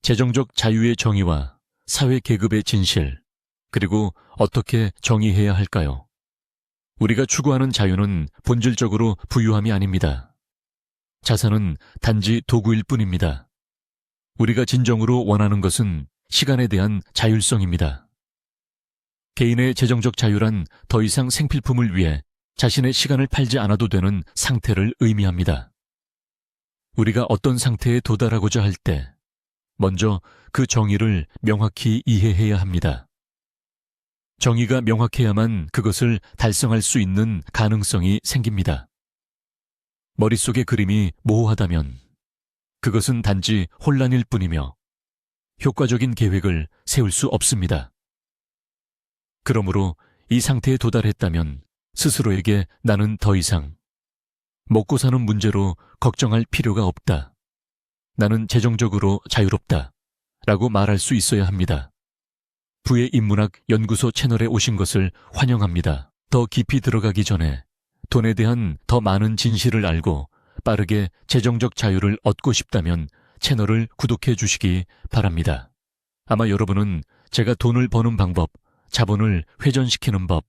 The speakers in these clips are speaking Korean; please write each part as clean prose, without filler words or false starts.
재정적 자유의 정의와 사회 계급의 진실, 그리고 어떻게 정의해야 할까요? 우리가 추구하는 자유는 본질적으로 부유함이 아닙니다. 자산은 단지 도구일 뿐입니다. 우리가 진정으로 원하는 것은 시간에 대한 자율성입니다. 개인의 재정적 자유란 더 이상 생필품을 위해 자신의 시간을 팔지 않아도 되는 상태를 의미합니다. 우리가 어떤 상태에 도달하고자 할 때 먼저 그 정의를 명확히 이해해야 합니다. 정의가 명확해야만 그것을 달성할 수 있는 가능성이 생깁니다. 머릿속의 그림이 모호하다면 그것은 단지 혼란일 뿐이며 효과적인 계획을 세울 수 없습니다. 그러므로 이 상태에 도달했다면 스스로에게 나는 더 이상 먹고 사는 문제로 걱정할 필요가 없다. 나는 재정적으로 자유롭다. 라고 말할 수 있어야 합니다. 부의 인문학 연구소 채널에 오신 것을 환영합니다. 더 깊이 들어가기 전에 돈에 대한 더 많은 진실을 알고 빠르게 재정적 자유를 얻고 싶다면 채널을 구독해 주시기 바랍니다. 아마 여러분은 제가 돈을 버는 방법, 자본을 회전시키는 법,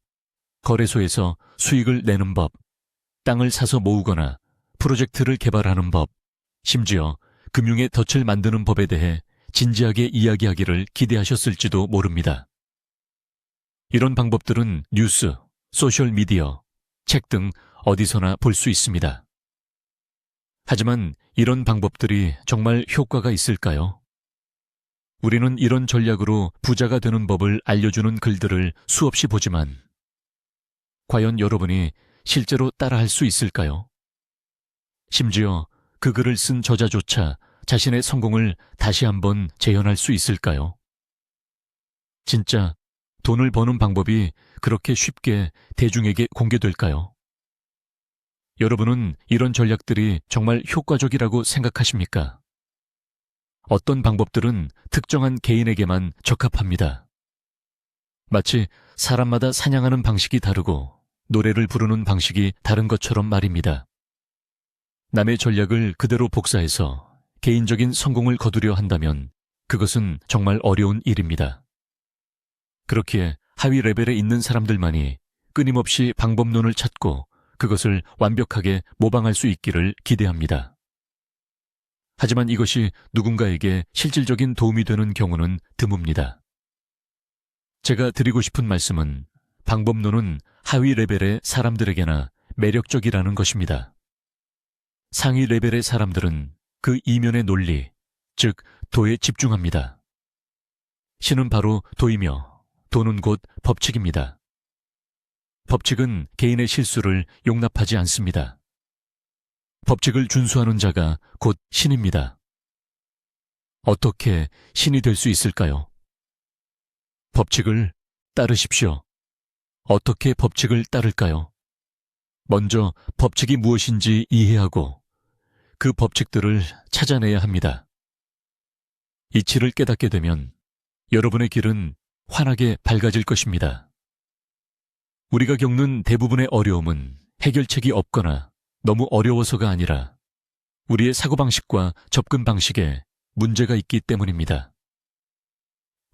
거래소에서 수익을 내는 법, 땅을 사서 모으거나 프로젝트를 개발하는 법, 심지어 금융의 덫을 만드는 법에 대해 진지하게 이야기하기를 기대하셨을지도 모릅니다. 이런 방법들은 뉴스, 소셜미디어, 책 등 어디서나 볼 수 있습니다. 하지만 이런 방법들이 정말 효과가 있을까요? 우리는 이런 전략으로 부자가 되는 법을 알려주는 글들을 수없이 보지만 과연 여러분이 실제로 따라할 수 있을까요? 심지어 그 글을 쓴 저자조차 자신의 성공을 다시 한번 재현할 수 있을까요? 진짜 돈을 버는 방법이 그렇게 쉽게 대중에게 공개될까요? 여러분은 이런 전략들이 정말 효과적이라고 생각하십니까? 어떤 방법들은 특정한 개인에게만 적합합니다. 마치 사람마다 사냥하는 방식이 다르고 노래를 부르는 방식이 다른 것처럼 말입니다. 남의 전략을 그대로 복사해서 개인적인 성공을 거두려 한다면 그것은 정말 어려운 일입니다. 그렇기에 하위 레벨에 있는 사람들만이 끊임없이 방법론을 찾고 그것을 완벽하게 모방할 수 있기를 기대합니다. 하지만 이것이 누군가에게 실질적인 도움이 되는 경우는 드뭅니다. 제가 드리고 싶은 말씀은 방법론은 하위 레벨의 사람들에게나 매력적이라는 것입니다. 상위 레벨의 사람들은 그 이면의 논리, 즉 도에 집중합니다. 신은 바로 도이며 도는 곧 법칙입니다. 법칙은 개인의 실수를 용납하지 않습니다. 법칙을 준수하는 자가 곧 신입니다. 어떻게 신이 될 수 있을까요? 법칙을 따르십시오. 어떻게 법칙을 따를까요? 먼저 법칙이 무엇인지 이해하고 그 법칙들을 찾아내야 합니다. 이치를 깨닫게 되면 여러분의 길은 환하게 밝아질 것입니다. 우리가 겪는 대부분의 어려움은 해결책이 없거나 너무 어려워서가 아니라 우리의 사고방식과 접근 방식에 문제가 있기 때문입니다.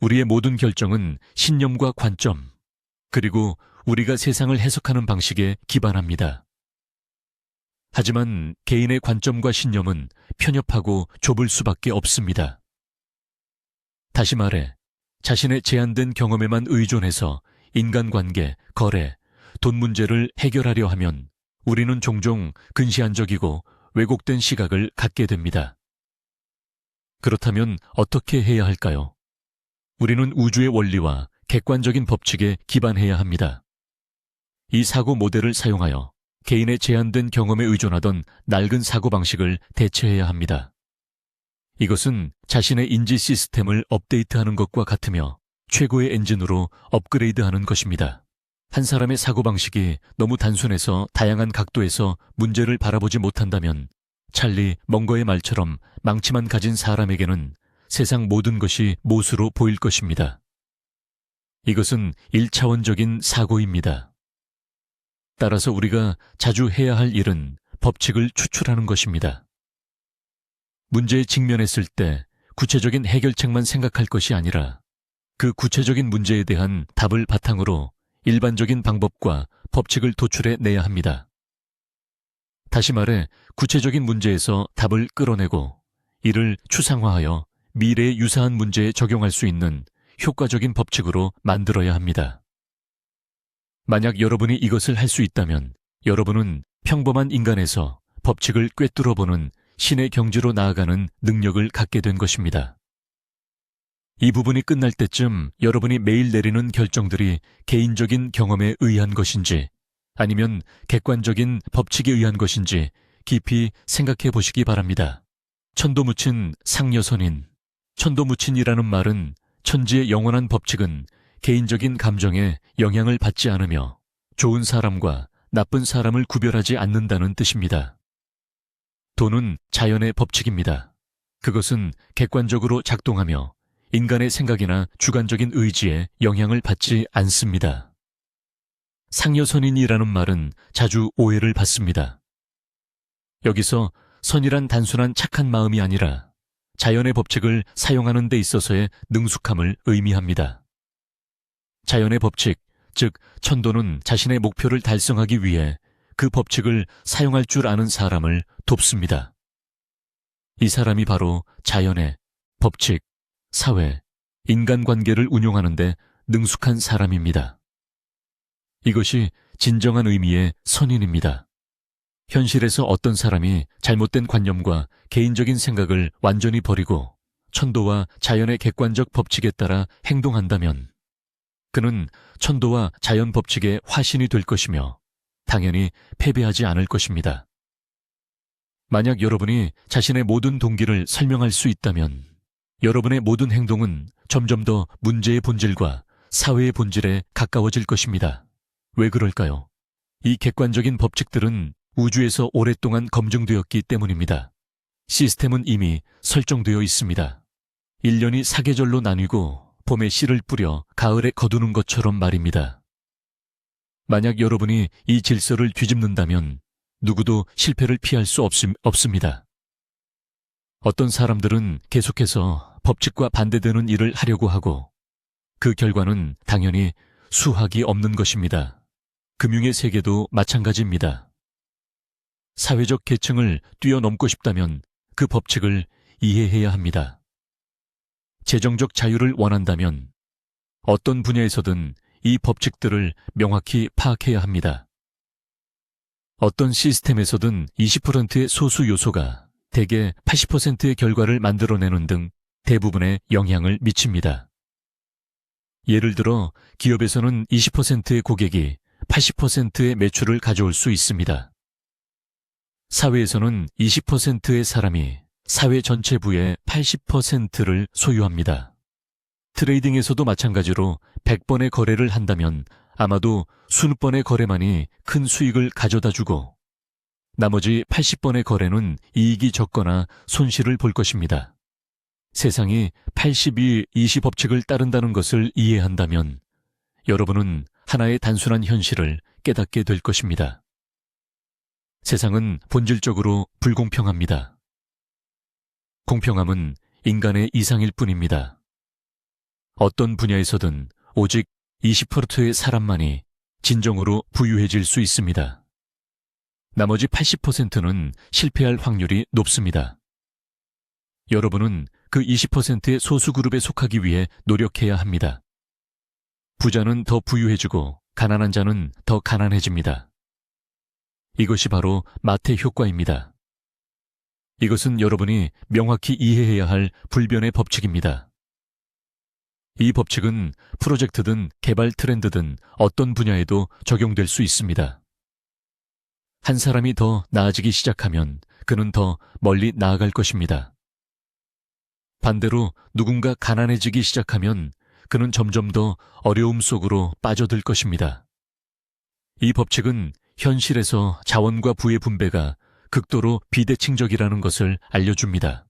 우리의 모든 결정은 신념과 관점, 그리고 우리가 세상을 해석하는 방식에 기반합니다. 하지만 개인의 관점과 신념은 편협하고 좁을 수밖에 없습니다. 다시 말해, 자신의 제한된 경험에만 의존해서 인간관계, 거래, 돈 문제를 해결하려 하면 우리는 종종 근시안적이고 왜곡된 시각을 갖게 됩니다. 그렇다면 어떻게 해야 할까요? 우리는 우주의 원리와 객관적인 법칙에 기반해야 합니다. 이 사고 모델을 사용하여 개인의 제한된 경험에 의존하던 낡은 사고방식을 대체해야 합니다. 이것은 자신의 인지 시스템을 업데이트하는 것과 같으며 최고의 엔진으로 업그레이드하는 것입니다. 한 사람의 사고방식이 너무 단순해서 다양한 각도에서 문제를 바라보지 못한다면 찰리 멍거의 말처럼 망치만 가진 사람에게는 세상 모든 것이 못으로 보일 것입니다. 이것은 1차원적인 사고입니다. 따라서 우리가 자주 해야 할 일은 법칙을 추출하는 것입니다. 문제에 직면했을 때 구체적인 해결책만 생각할 것이 아니라 그 구체적인 문제에 대한 답을 바탕으로 일반적인 방법과 법칙을 도출해 내야 합니다. 다시 말해 구체적인 문제에서 답을 끌어내고 이를 추상화하여 미래에 유사한 문제에 적용할 수 있는 효과적인 법칙으로 만들어야 합니다. 만약 여러분이 이것을 할 수 있다면 여러분은 평범한 인간에서 법칙을 꿰뚫어보는 신의 경지로 나아가는 능력을 갖게 된 것입니다. 이 부분이 끝날 때쯤 여러분이 매일 내리는 결정들이 개인적인 경험에 의한 것인지 아니면 객관적인 법칙에 의한 것인지 깊이 생각해 보시기 바랍니다. 천도무친 상여선인, 천도무친이라는 말은 천지의 영원한 법칙은 개인적인 감정에 영향을 받지 않으며 좋은 사람과 나쁜 사람을 구별하지 않는다는 뜻입니다. 도는 자연의 법칙입니다. 그것은 객관적으로 작동하며 인간의 생각이나 주관적인 의지에 영향을 받지 않습니다. 상여선인이라는 말은 자주 오해를 받습니다. 여기서 선이란 단순한 착한 마음이 아니라 자연의 법칙을 사용하는 데 있어서의 능숙함을 의미합니다. 자연의 법칙, 즉 천도는 자신의 목표를 달성하기 위해 그 법칙을 사용할 줄 아는 사람을 돕습니다. 이 사람이 바로 자연의 법칙, 사회, 인간관계를 운용하는 데 능숙한 사람입니다. 이것이 진정한 의미의 선인입니다. 현실에서 어떤 사람이 잘못된 관념과 개인적인 생각을 완전히 버리고 천도와 자연의 객관적 법칙에 따라 행동한다면 그는 천도와 자연 법칙의 화신이 될 것이며 당연히 패배하지 않을 것입니다. 만약 여러분이 자신의 모든 동기를 설명할 수 있다면 여러분의 모든 행동은 점점 더 문제의 본질과 사회의 본질에 가까워질 것입니다. 왜 그럴까요? 이 객관적인 법칙들은 우주에서 오랫동안 검증되었기 때문입니다. 시스템은 이미 설정되어 있습니다. 1년이 사계절로 나뉘고 봄에 씨를 뿌려 가을에 거두는 것처럼 말입니다. 만약 여러분이 이 질서를 뒤집는다면 누구도 실패를 피할 수 없습니다. 어떤 사람들은 계속해서 법칙과 반대되는 일을 하려고 하고 그 결과는 당연히 수학이 없는 것입니다. 금융의 세계도 마찬가지입니다. 사회적 계층을 뛰어넘고 싶다면 그 법칙을 이해해야 합니다. 재정적 자유를 원한다면 어떤 분야에서든 이 법칙들을 명확히 파악해야 합니다. 어떤 시스템에서든 20%의 소수 요소가 대개 80%의 결과를 만들어내는 등 대부분의 영향을 미칩니다. 예를 들어 기업에서는 20%의 고객이 80%의 매출을 가져올 수 있습니다. 사회에서는 20%의 사람이 사회 전체 부의 80%를 소유합니다. 트레이딩에서도 마찬가지로 100번의 거래를 한다면 아마도 20번의 거래만이 큰 수익을 가져다주고 나머지 80번의 거래는 이익이 적거나 손실을 볼 것입니다. 세상이 82-20 법칙을 따른다는 것을 이해한다면 여러분은 하나의 단순한 현실을 깨닫게 될 것입니다. 세상은 본질적으로 불공평합니다. 공평함은 인간의 이상일 뿐입니다. 어떤 분야에서든 오직 20%의 사람만이 진정으로 부유해질 수 있습니다. 나머지 80%는 실패할 확률이 높습니다. 여러분은 그 20%의 소수 그룹에 속하기 위해 노력해야 합니다. 부자는 더 부유해지고 가난한 자는 더 가난해집니다. 이것이 바로 마태 효과입니다. 이것은 여러분이 명확히 이해해야 할 불변의 법칙입니다. 이 법칙은 프로젝트든 개발 트렌드든 어떤 분야에도 적용될 수 있습니다. 한 사람이 더 나아지기 시작하면 그는 더 멀리 나아갈 것입니다. 반대로 누군가 가난해지기 시작하면 그는 점점 더 어려움 속으로 빠져들 것입니다. 이 법칙은 현실에서 자원과 부의 분배가 극도로 비대칭적이라는 것을 알려줍니다.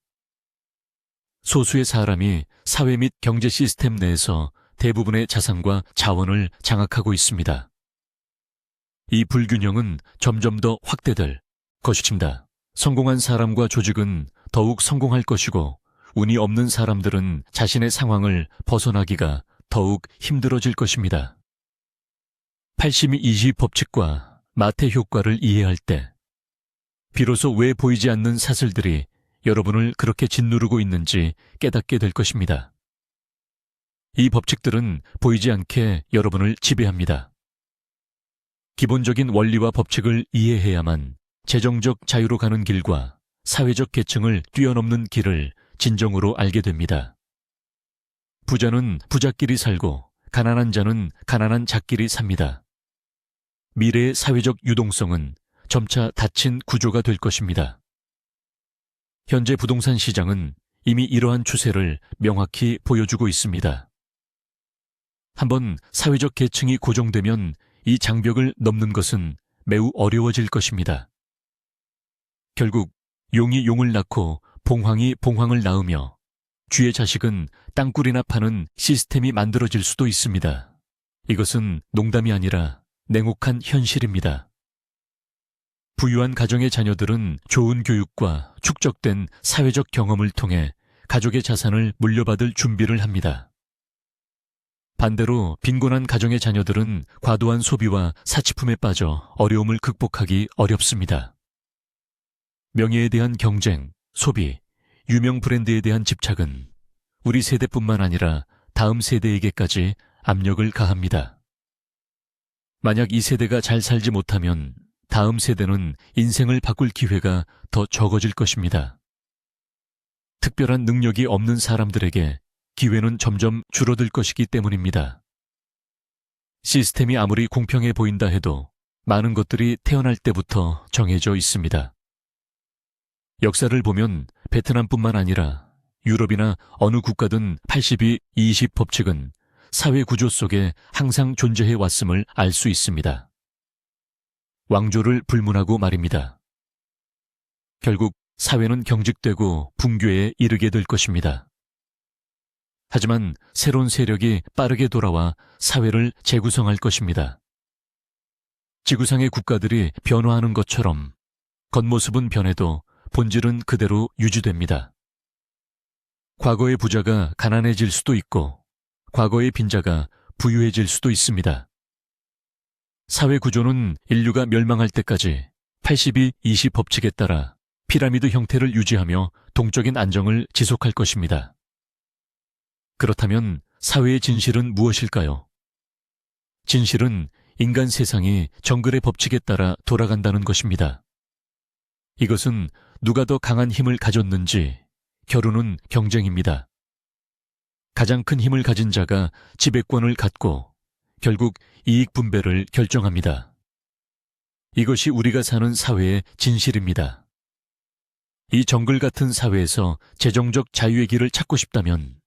소수의 사람이 사회 및 경제 시스템 내에서 대부분의 자산과 자원을 장악하고 있습니다. 이 불균형은 점점 더 확대될 것입니다. 성공한 사람과 조직은 더욱 성공할 것이고 운이 없는 사람들은 자신의 상황을 벗어나기가 더욱 힘들어질 것입니다. 80-20 법칙과 마태 효과를 이해할 때 비로소 왜 보이지 않는 사슬들이 여러분을 그렇게 짓누르고 있는지 깨닫게 될 것입니다. 이 법칙들은 보이지 않게 여러분을 지배합니다. 기본적인 원리와 법칙을 이해해야만 재정적 자유로 가는 길과 사회적 계층을 뛰어넘는 길을 진정으로 알게 됩니다. 부자는 부자끼리 살고 가난한 자는 가난한 자끼리 삽니다. 미래의 사회적 유동성은 점차 닫힌 구조가 될 것입니다. 현재 부동산 시장은 이미 이러한 추세를 명확히 보여주고 있습니다. 한번 사회적 계층이 고정되면 이 장벽을 넘는 것은 매우 어려워질 것입니다. 결국 용이 용을 낳고 봉황이 봉황을 낳으며 쥐의 자식은 땅굴이나 파는 시스템이 만들어질 수도 있습니다. 이것은 농담이 아니라 냉혹한 현실입니다. 부유한 가정의 자녀들은 좋은 교육과 축적된 사회적 경험을 통해 가족의 자산을 물려받을 준비를 합니다. 반대로 빈곤한 가정의 자녀들은 과도한 소비와 사치품에 빠져 어려움을 극복하기 어렵습니다. 명예에 대한 경쟁, 소비, 유명 브랜드에 대한 집착은 우리 세대뿐만 아니라 다음 세대에게까지 압력을 가합니다. 만약 이 세대가 잘 살지 못하면 다음 세대는 인생을 바꿀 기회가 더 적어질 것입니다. 특별한 능력이 없는 사람들에게 기회는 점점 줄어들 것이기 때문입니다. 시스템이 아무리 공평해 보인다 해도 많은 것들이 태어날 때부터 정해져 있습니다. 역사를 보면 베트남뿐만 아니라 유럽이나 어느 국가든 80-20 법칙은 사회 구조 속에 항상 존재해 왔음을 알 수 있습니다. 왕조를 불문하고 말입니다. 결국 사회는 경직되고 붕괴에 이르게 될 것입니다. 하지만 새로운 세력이 빠르게 돌아와 사회를 재구성할 것입니다. 지구상의 국가들이 변화하는 것처럼 겉모습은 변해도 본질은 그대로 유지됩니다. 과거의 부자가 가난해질 수도 있고 과거의 빈자가 부유해질 수도 있습니다. 사회 구조는 인류가 멸망할 때까지 80-20 법칙에 따라 피라미드 형태를 유지하며 동적인 안정을 지속할 것입니다. 그렇다면 사회의 진실은 무엇일까요? 진실은 인간 세상이 정글의 법칙에 따라 돌아간다는 것입니다. 이것은 누가 더 강한 힘을 가졌는지, 결혼은 경쟁입니다. 가장 큰 힘을 가진 자가 지배권을 갖고 결국 이익 분배를 결정합니다. 이것이 우리가 사는 사회의 진실입니다. 이 정글 같은 사회에서 재정적 자유의 길을 찾고 싶다면,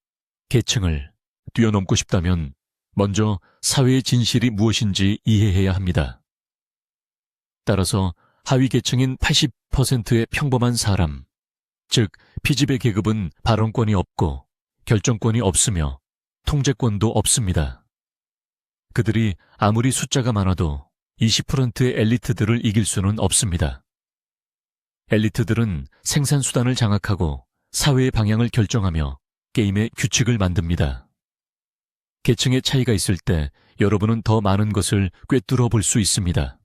계층을 뛰어넘고 싶다면 먼저 사회의 진실이 무엇인지 이해해야 합니다. 따라서 하위 계층인 80%의 평범한 사람, 즉 피지배 계급은 발언권이 없고 결정권이 없으며 통제권도 없습니다. 그들이 아무리 숫자가 많아도 20%의 엘리트들을 이길 수는 없습니다. 엘리트들은 생산수단을 장악하고 사회의 방향을 결정하며 게임의 규칙을 만듭니다. 계층의 차이가 있을 때 여러분은 더 많은 것을 꿰뚫어 볼 수 있습니다.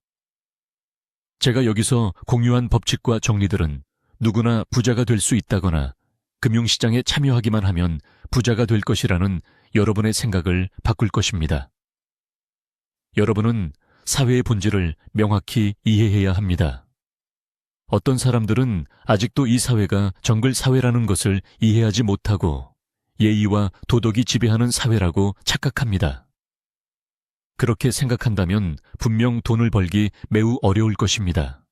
제가 여기서 공유한 법칙과 정리들은 누구나 부자가 될 수 있다거나 금융시장에 참여하기만 하면 부자가 될 것이라는 여러분의 생각을 바꿀 것입니다. 여러분은 사회의 본질을 명확히 이해해야 합니다. 어떤 사람들은 아직도 이 사회가 정글 사회라는 것을 이해하지 못하고 예의와 도덕이 지배하는 사회라고 착각합니다. 그렇게 생각한다면 분명 돈을 벌기 매우 어려울 것입니다.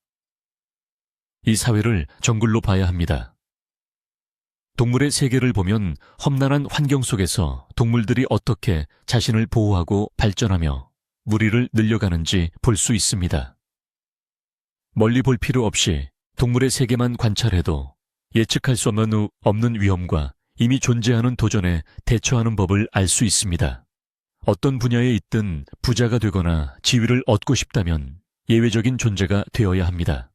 이 사회를 정글로 봐야 합니다. 동물의 세계를 보면 험난한 환경 속에서 동물들이 어떻게 자신을 보호하고 발전하며 무리를 늘려가는지 볼 수 있습니다. 멀리 볼 필요 없이 동물의 세계만 관찰해도 예측할 수 없는 위험과 이미 존재하는 도전에 대처하는 법을 알 수 있습니다. 어떤 분야에 있든 부자가 되거나 지위를 얻고 싶다면 예외적인 존재가 되어야 합니다.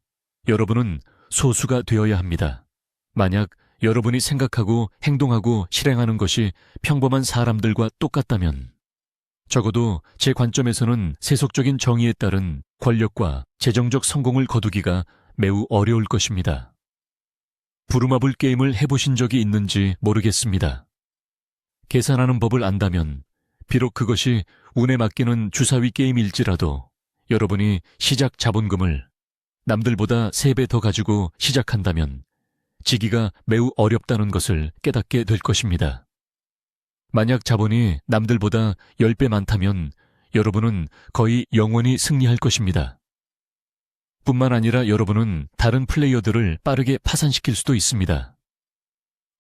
여러분은 소수가 되어야 합니다. 만약 여러분이 생각하고 행동하고 실행하는 것이 평범한 사람들과 똑같다면 적어도 제 관점에서는 세속적인 정의에 따른 권력과 재정적 성공을 거두기가 매우 어려울 것입니다. 부루마블 게임을 해보신 적이 있는지 모르겠습니다. 계산하는 법을 안다면 비록 그것이 운에 맡기는 주사위 게임일지라도 여러분이 시작 자본금을 남들보다 3배 더 가지고 시작한다면 지기가 매우 어렵다는 것을 깨닫게 될 것입니다. 만약 자본이 남들보다 10배 많다면 여러분은 거의 영원히 승리할 것입니다. 뿐만 아니라 여러분은 다른 플레이어들을 빠르게 파산시킬 수도 있습니다.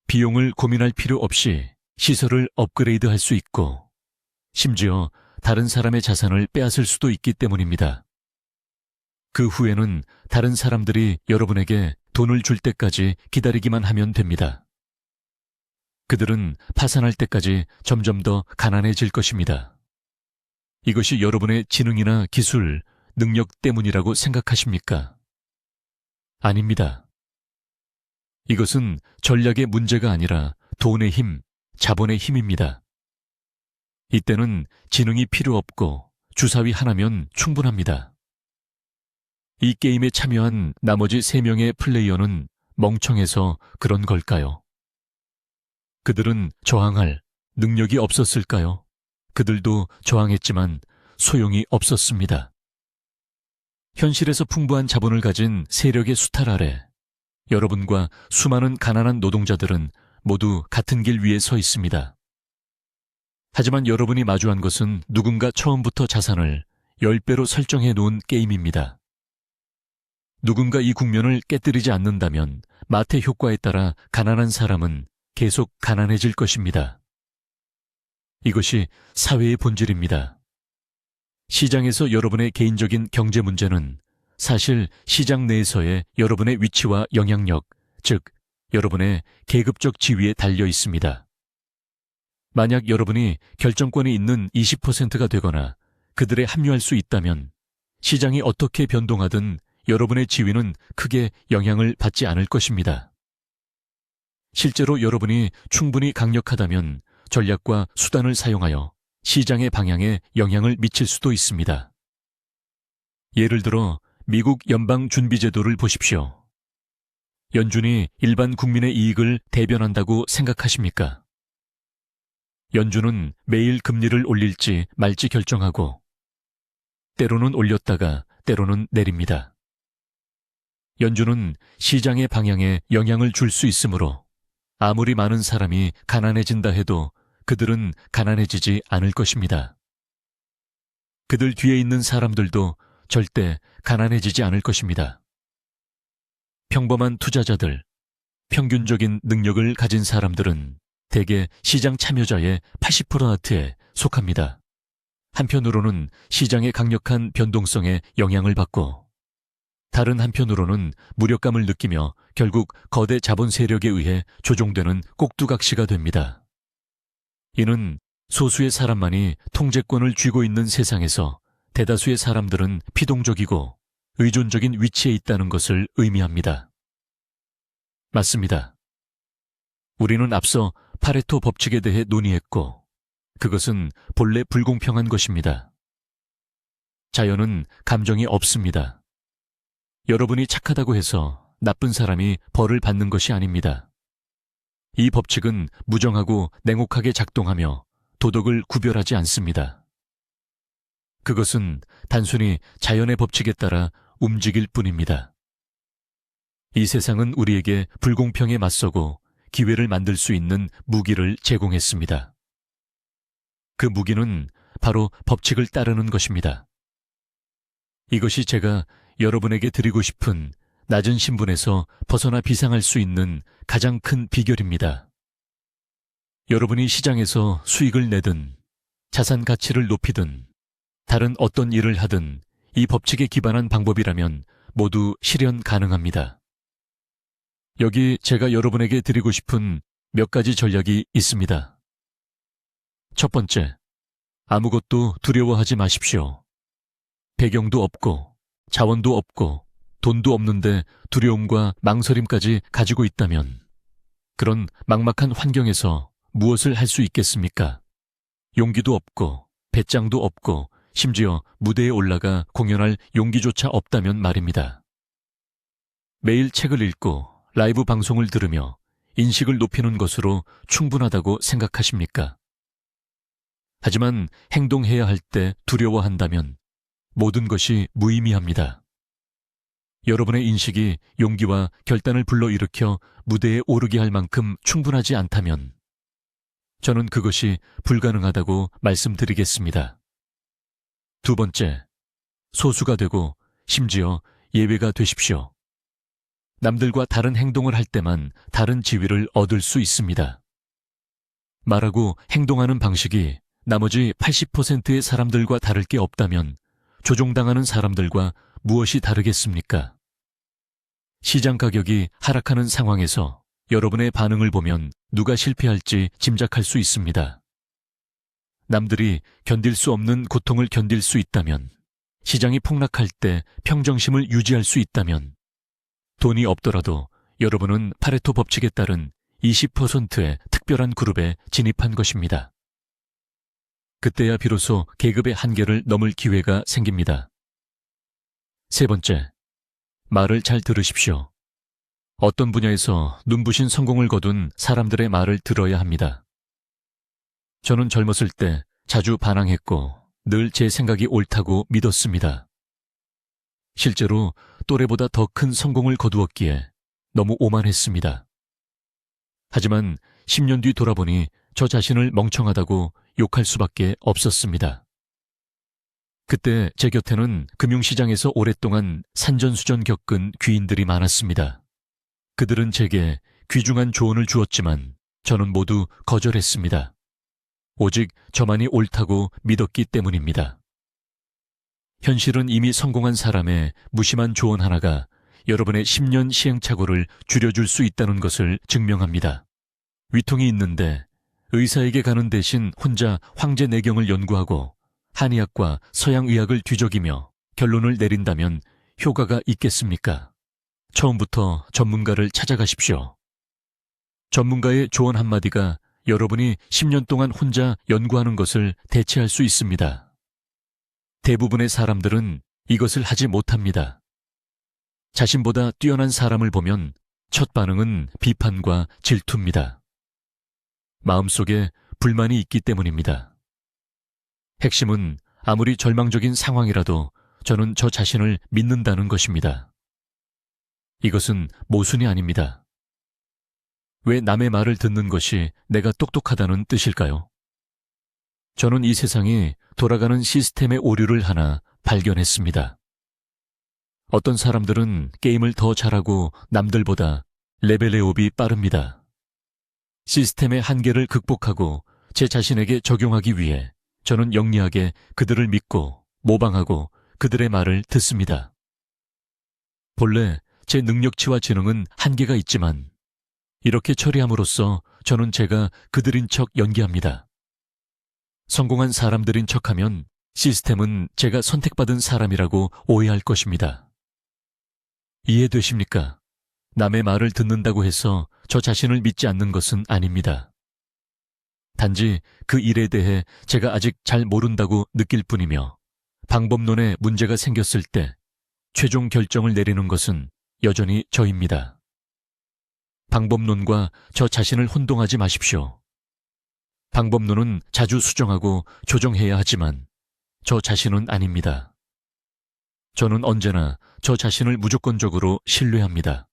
비용을 고민할 필요 없이 시설을 업그레이드할 수 있고 심지어 다른 사람의 자산을 빼앗을 수도 있기 때문입니다. 그 후에는 다른 사람들이 여러분에게 돈을 줄 때까지 기다리기만 하면 됩니다. 그들은 파산할 때까지 점점 더 가난해질 것입니다. 이것이 여러분의 지능이나 기술, 능력 때문이라고 생각하십니까? 아닙니다. 이것은 전략의 문제가 아니라 돈의 힘, 자본의 힘입니다. 이때는 지능이 필요 없고 주사위 하나면 충분합니다. 이 게임에 참여한 나머지 3명의 플레이어는 멍청해서 그런 걸까요? 그들은 저항할 능력이 없었을까요? 그들도 저항했지만 소용이 없었습니다. 현실에서 풍부한 자본을 가진 세력의 수탈 아래 여러분과 수많은 가난한 노동자들은 모두 같은 길 위에 서 있습니다. 하지만 여러분이 마주한 것은 누군가 처음부터 자산을 10배로 설정해 놓은 게임입니다. 누군가 이 국면을 깨뜨리지 않는다면 마태 효과에 따라 가난한 사람은 계속 가난해질 것입니다. 이것이 사회의 본질입니다. 시장에서 여러분의 개인적인 경제 문제는 사실 시장 내에서의 여러분의 위치와 영향력, 즉 여러분의 계급적 지위에 달려 있습니다. 만약 여러분이 결정권이 있는 20%가 되거나 그들에 합류할 수 있다면 시장이 어떻게 변동하든 여러분의 지위는 크게 영향을 받지 않을 것입니다. 실제로 여러분이 충분히 강력하다면 전략과 수단을 사용하여 시장의 방향에 영향을 미칠 수도 있습니다. 예를 들어 미국 연방준비제도를 보십시오. 연준이 일반 국민의 이익을 대변한다고 생각하십니까? 연준은 매일 금리를 올릴지 말지 결정하고 때로는 올렸다가 때로는 내립니다. 연준은 시장의 방향에 영향을 줄 수 있으므로 아무리 많은 사람이 가난해진다 해도 그들은 가난해지지 않을 것입니다. 그들 뒤에 있는 사람들도 절대 가난해지지 않을 것입니다. 평범한 투자자들, 평균적인 능력을 가진 사람들은 대개 시장 참여자의 80%에 속합니다. 한편으로는 시장의 강력한 변동성에 영향을 받고 다른 한편으로는 무력감을 느끼며 결국 거대 자본 세력에 의해 조종되는 꼭두각시가 됩니다. 이는 소수의 사람만이 통제권을 쥐고 있는 세상에서 대다수의 사람들은 피동적이고 의존적인 위치에 있다는 것을 의미합니다. 맞습니다. 우리는 앞서 파레토 법칙에 대해 논의했고 그것은 본래 불공평한 것입니다. 자연은 감정이 없습니다. 여러분이 착하다고 해서 나쁜 사람이 벌을 받는 것이 아닙니다. 이 법칙은 무정하고 냉혹하게 작동하며 도덕을 구별하지 않습니다. 그것은 단순히 자연의 법칙에 따라 움직일 뿐입니다. 이 세상은 우리에게 불공평에 맞서고 기회를 만들 수 있는 무기를 제공했습니다. 그 무기는 바로 법칙을 따르는 것입니다. 이것이 제가 여러분에게 드리고 싶은 낮은 신분에서 벗어나 비상할 수 있는 가장 큰 비결입니다. 여러분이 시장에서 수익을 내든 자산 가치를 높이든 다른 어떤 일을 하든 이 법칙에 기반한 방법이라면 모두 실현 가능합니다. 여기 제가 여러분에게 드리고 싶은 몇 가지 전략이 있습니다. 첫 번째, 아무것도 두려워하지 마십시오. 배경도 없고 자원도 없고 돈도 없는데 두려움과 망설임까지 가지고 있다면 그런 막막한 환경에서 무엇을 할 수 있겠습니까? 용기도 없고 배짱도 없고 심지어 무대에 올라가 공연할 용기조차 없다면 말입니다. 매일 책을 읽고 라이브 방송을 들으며 인식을 높이는 것으로 충분하다고 생각하십니까? 하지만 행동해야 할 때 두려워한다면 모든 것이 무의미합니다. 여러분의 인식이 용기와 결단을 불러일으켜 무대에 오르게 할 만큼 충분하지 않다면 저는 그것이 불가능하다고 말씀드리겠습니다. 두 번째, 소수가 되고 심지어 예외가 되십시오. 남들과 다른 행동을 할 때만 다른 지위를 얻을 수 있습니다. 말하고 행동하는 방식이 나머지 80%의 사람들과 다를 게 없다면 조종당하는 사람들과 무엇이 다르겠습니까? 시장 가격이 하락하는 상황에서 여러분의 반응을 보면 누가 실패할지 짐작할 수 있습니다. 남들이 견딜 수 없는 고통을 견딜 수 있다면, 시장이 폭락할 때 평정심을 유지할 수 있다면, 돈이 없더라도 여러분은 파레토 법칙에 따른 20%의 특별한 그룹에 진입한 것입니다. 그때야 비로소 계급의 한계를 넘을 기회가 생깁니다. 세 번째, 말을 잘 들으십시오. 어떤 분야에서 눈부신 성공을 거둔 사람들의 말을 들어야 합니다. 저는 젊었을 때 자주 반항했고 늘 제 생각이 옳다고 믿었습니다. 실제로 또래보다 더 큰 성공을 거두었기에 너무 오만했습니다. 하지만 10년 뒤 돌아보니 저 자신을 멍청하다고 욕할 수밖에 없었습니다. 그때 제 곁에는 금융시장에서 오랫동안 산전수전 겪은 귀인들이 많았습니다. 그들은 제게 귀중한 조언을 주었지만 저는 모두 거절했습니다. 오직 저만이 옳다고 믿었기 때문입니다. 현실은 이미 성공한 사람의 무심한 조언 하나가 여러분의 10년 시행착오를 줄여줄 수 있다는 것을 증명합니다. 위통이 있는데 의사에게 가는 대신 혼자 황제내경을 연구하고 한의학과 서양의학을 뒤적이며 결론을 내린다면 효과가 있겠습니까? 처음부터 전문가를 찾아가십시오. 전문가의 조언 한마디가 여러분이 10년 동안 혼자 연구하는 것을 대체할 수 있습니다. 대부분의 사람들은 이것을 하지 못합니다. 자신보다 뛰어난 사람을 보면 첫 반응은 비판과 질투입니다. 마음속에 불만이 있기 때문입니다. 핵심은 아무리 절망적인 상황이라도 저는 저 자신을 믿는다는 것입니다. 이것은 모순이 아닙니다. 왜 남의 말을 듣는 것이 내가 똑똑하다는 뜻일까요? 저는 이 세상이 돌아가는 시스템의 오류를 하나 발견했습니다. 어떤 사람들은 게임을 더 잘하고 남들보다 레벨의 업이 빠릅니다. 시스템의 한계를 극복하고 제 자신에게 적용하기 위해 저는 영리하게 그들을 믿고 모방하고 그들의 말을 듣습니다. 본래 제 능력치와 지능은 한계가 있지만 이렇게 처리함으로써 저는 제가 그들인 척 연기합니다. 성공한 사람들인 척하면 시스템은 제가 선택받은 사람이라고 오해할 것입니다. 이해되십니까? 남의 말을 듣는다고 해서 저 자신을 믿지 않는 것은 아닙니다. 단지 그 일에 대해 제가 아직 잘 모른다고 느낄 뿐이며 방법론에 문제가 생겼을 때 최종 결정을 내리는 것은 여전히 저입니다. 방법론과 저 자신을 혼동하지 마십시오. 방법론은 자주 수정하고 조정해야 하지만 저 자신은 아닙니다. 저는 언제나 저 자신을 무조건적으로 신뢰합니다.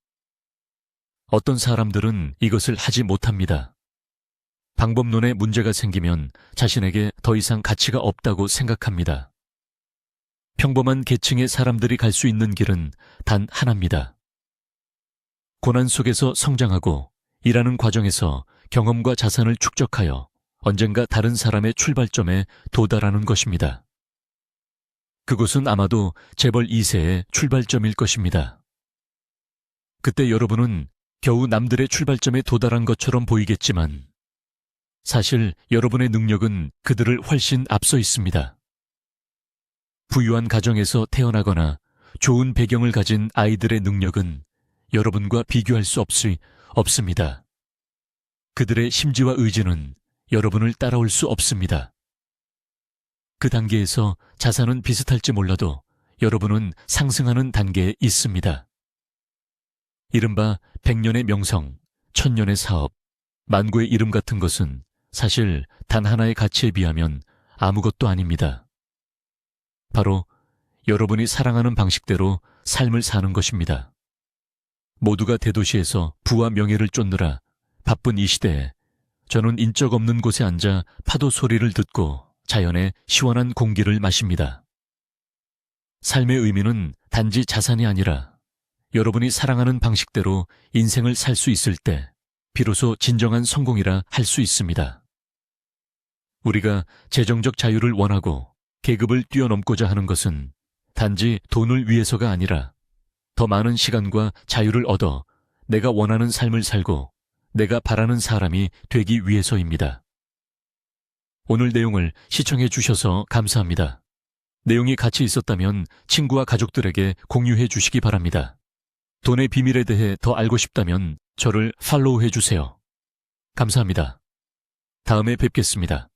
어떤 사람들은 이것을 하지 못합니다. 방법론에 문제가 생기면 자신에게 더 이상 가치가 없다고 생각합니다. 평범한 계층의 사람들이 갈 수 있는 길은 단 하나입니다. 고난 속에서 성장하고 일하는 과정에서 경험과 자산을 축적하여 언젠가 다른 사람의 출발점에 도달하는 것입니다. 그곳은 아마도 재벌 2세의 출발점일 것입니다. 그때 여러분은 겨우 남들의 출발점에 도달한 것처럼 보이겠지만 사실 여러분의 능력은 그들을 훨씬 앞서 있습니다. 부유한 가정에서 태어나거나 좋은 배경을 가진 아이들의 능력은 여러분과 비교할 수 없습니다. 그들의 심지와 의지는 여러분을 따라올 수 없습니다. 그 단계에서 자산은 비슷할지 몰라도 여러분은 상승하는 단계에 있습니다. 이른바 100년의 명성, 1000년의 사업, 만고의 이름 같은 것은 사실 단 하나의 가치에 비하면 아무것도 아닙니다. 바로 여러분이 사랑하는 방식대로 삶을 사는 것입니다. 모두가 대도시에서 부와 명예를 쫓느라 바쁜 이 시대에 저는 인적 없는 곳에 앉아 파도 소리를 듣고 자연의 시원한 공기를 마십니다. 삶의 의미는 단지 자산이 아니라 여러분이 사랑하는 방식대로 인생을 살 수 있을 때 비로소 진정한 성공이라 할 수 있습니다. 우리가 재정적 자유를 원하고 계급을 뛰어넘고자 하는 것은 단지 돈을 위해서가 아니라 더 많은 시간과 자유를 얻어 내가 원하는 삶을 살고 내가 바라는 사람이 되기 위해서입니다. 오늘 내용을 시청해 주셔서 감사합니다. 내용이 가치 있었다면 친구와 가족들에게 공유해 주시기 바랍니다. 돈의 비밀에 대해 더 알고 싶다면 저를 팔로우해 주세요. 감사합니다. 다음에 뵙겠습니다.